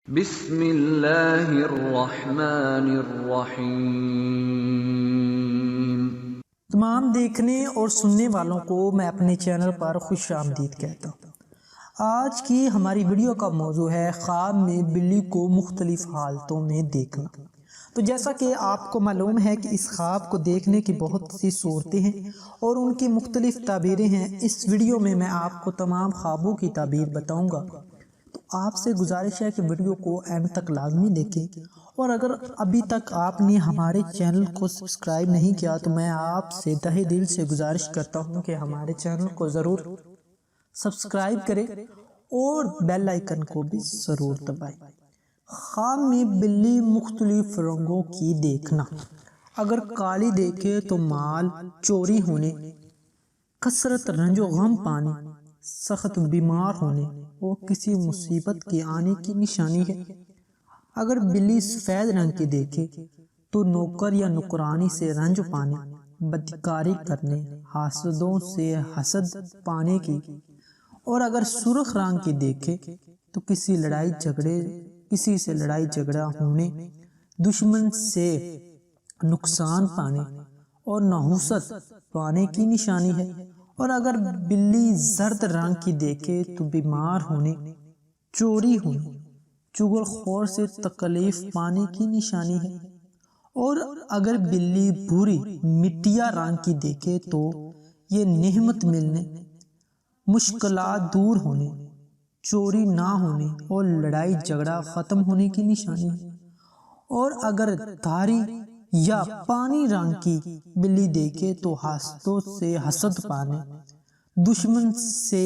بسم اللہ الرحمن الرحیم۔ تمام دیکھنے اور سننے والوں کو میں اپنے چینل پر خوش آمدید کہتا ہوں۔ آج کی ہماری ویڈیو کا موضوع ہے خواب میں بلی کو مختلف حالتوں میں دیکھنا۔ تو جیسا کہ آپ کو معلوم ہے کہ اس خواب کو دیکھنے کی بہت سی صورتیں ہیں اور ان کی مختلف تعبیریں ہیں۔ اس ویڈیو میں میں آپ کو تمام خوابوں کی تعبیر بتاؤں گا، تو آپ سے گزارش ہے کہ ویڈیو کو اینڈ تک لازمی دیکھیں، اور اگر ابھی تک آپ نے ہمارے چینل کو سبسکرائب نہیں کیا تو میں آپ سے تہہ دل سے گزارش کرتا ہوں کہ ہمارے چینل کو ضرور سبسکرائب کریں اور بیل آئیکن کو بھی ضرور دبائیں۔ خواب میں بلی مختلف رنگوں کی دیکھنا۔ اگر کالی دیکھے تو مال چوری ہونے، کثرت رنج و غم پانے، سخت بیمار ہونے اور کسی مصیبت کے آنے کی نشانی ہے۔ اگر بلی سفید رنگ کی دیکھے تو نوکر یا نوکرانی سے رنج پانے، بدکاری کرنے، حاسدوں سے حسد پانے کی، اور اگر سرخ رنگ کی دیکھے تو کسی سے لڑائی جھگڑا ہونے، دشمن سے نقصان پانے اور نحوست پانے کی نشانی ہے۔ اور اگر بلی زرد رنگ کی دیکھے تو بیمار ہونے، چوری ہونے، چغل خور سے تکلیف پانے کی نشانی ہے۔ اور اگر بلی بھوری مٹیا رنگ کی دیکھے تو یہ نعمت ملنے، مشکلات دور ہونے، چوری نہ ہونے اور لڑائی جھگڑا ختم ہونے کی نشانی ہے۔ اور اگر دھاری یا پانی رنگ کی بلی دیکھے تو حاسدوں سے حسد پانے، دشمن سے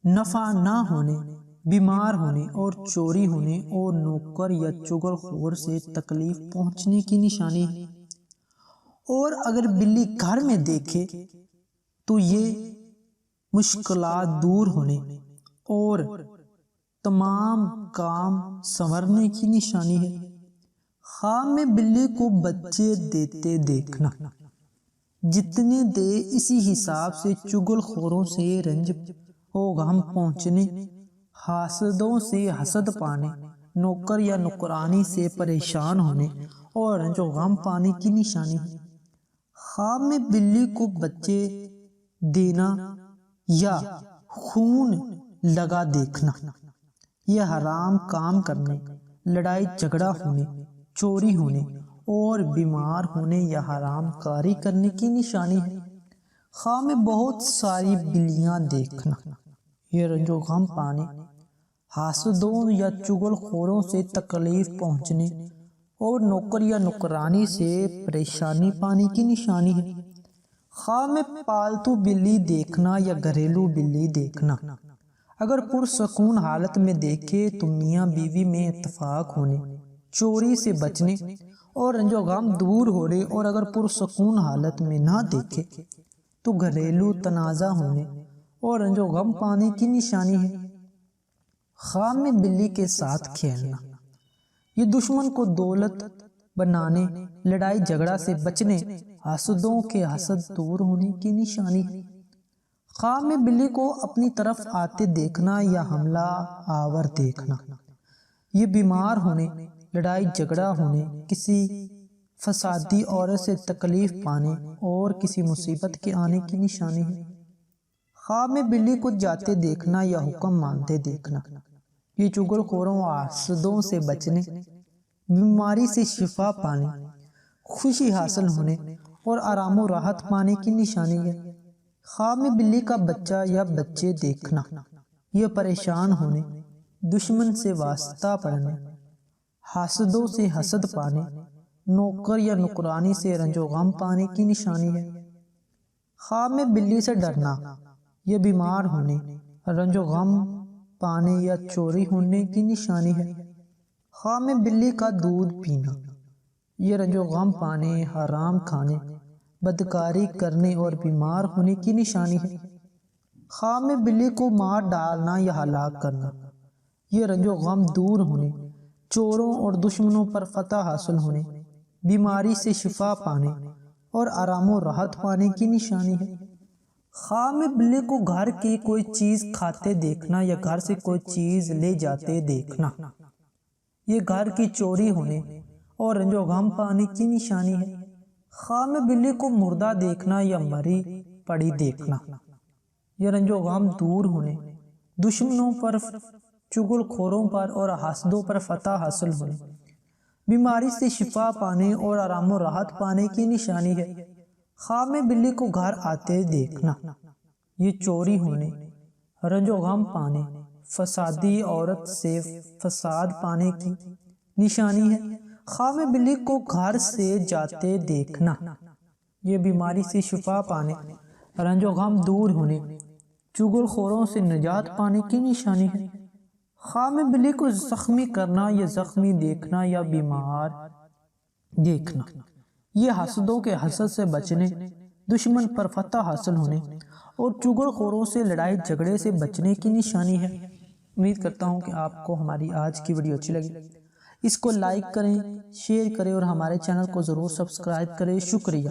نفع نہ ہونے، بیمار ہونے اور چوری ہونے اور نوکر یا چغل خور سے تکلیف پہنچنے کی نشانی ہے۔ اور اگر بلی گھر میں دیکھے تو یہ مشکلات دور ہونے اور تمام کام سنورنے کی نشانی ہے۔ خواب میں بلی کو بچے دیتے دیکھنا۔ جتنے دے اسی حساب سے چغل خوروں سے رنج و غم پہنچنے، حاسدوں سے حسد پانے، نوکر یا نوکرانی سے پریشان ہونے اور رنج و غم پانے کی نشانی ہے۔ خواب میں بلی کو بچے دینا یا خون لگا دیکھنا۔ یہ حرام کام کرنے، لڑائی جھگڑا ہونے، چوری ہونے اور بیمار ہونے یا حرام کاری کرنے کی نشانی ہے۔ خواب میں بہت ساری بلیاں دیکھنا۔ یہ رنج و غم پانے، حاسدوں یا چغل خوروں سے تکلیف پہنچنے اور نوکر یا نوکرانی سے پریشانی پانے کی نشانی ہے۔ خواب میں پالتو بلی دیکھنا یا گھریلو بلی دیکھنا۔ اگر پرسکون حالت میں دیکھے تو میاں بیوی میں اتفاق ہونے، چوری سے بچنے اور رنج و غم دور ہونے، اور اگر پرسکون حالت میں نہ دیکھے تو گھریلو تنازع ہونے اور رنج و غم پانے کی نشانی ہے۔ خواب میں بلی کے ساتھ کھیلنا۔ یہ دشمن کو دولت بنانے، لڑائی جھگڑا سے بچنے، حاسدوں کے حسد دور ہونے کی نشانی ہے۔ خواب میں بلی کو اپنی طرف آتے دیکھنا یا حملہ آور دیکھنا۔ یہ بیمار ہونے، لڑائی جھگڑا ہونے، کسی فسادی عورت سے تکلیف پانے اور کسی مصیبت کے آنے کی نشانی ہے۔ خواب میں بلی کو جاتے دیکھنا یا حکم مانتے دیکھنا۔ یہ چغل خوروں اور حاسدوں سے بچنے، بیماری سے شفا پانے، خوشی حاصل ہونے اور آرام و راحت پانے کی نشانی ہے۔ خواب میں بلی کا بچہ یا بچے دیکھنا۔ یہ پریشان ہونے، دشمن سے واسطہ پڑنے، حاسدوں سے حسد پانے، نوکر یا نوکرانی سے رنج و غم پانے کی نشانی ہے۔ خواب میں بلی سے ڈرنا۔ یہ بیمار ہونے، رنج و غم پانے یا چوری ہونے کی نشانی ہے۔ خواب میں بلی کا دودھ پینا۔ یہ رنج و غم پانے، حرام کھانے، بدکاری کرنے اور بیمار ہونے کی نشانی ہے۔ خواب میں بلی کو مار ڈالنا یا ہلاک کرنا۔ یہ رنج و غم دور ہونے، چوروں اور دشمنوں پر فتح حاصل ہونے، بیماری سے شفا پانے اور آرام و راحت پانے کی نشانی ہے۔ خواب میں بلی کو گھر کی کوئی چیز کھاتے دیکھنا یا گھر سے کوئی چیز لے جاتے دیکھنا۔ یہ گھر کی چوری ہونے اور رنج و غم پانے کی نشانی ہے۔ خواب میں بلی کو مردہ دیکھنا یا مری پڑی دیکھنا، یہ رنج و غم دور ہونے، دشمنوں پر، چغل خوروں پر اور حاسدوں پر فتح حاصل ہونے، بیماری سے شفا پانے اور آرام و راحت پانے کی نشانی ہے۔ خواب میں بلی کو گھر آتے دیکھنا، یہ چوری ہونے، رنج و غم پانے، فسادی عورت سے فساد پانے کی نشانی ہے۔ خواب میں بلی کو گھر سے جاتے دیکھنا، یہ بیماری سے شفا پانے، رنج و غم دور ہونے، چغل خوروں سے نجات پانے کی نشانی ہے۔ خواب میں بلی کو زخمی کرنا یا زخمی دیکھنا یا بیمار دیکھنا، یہ حسدوں کے حسد سے بچنے، دشمن پر فتح حاصل ہونے اور چغل خوروں سے لڑائی جھگڑے سے بچنے کی نشانی ہے۔ امید کرتا ہوں کہ آپ کو ہماری آج کی ویڈیو اچھی لگی۔ اس کو لائک کریں، شیئر کریں اور ہمارے چینل کو ضرور سبسکرائب کریں۔ شکریہ۔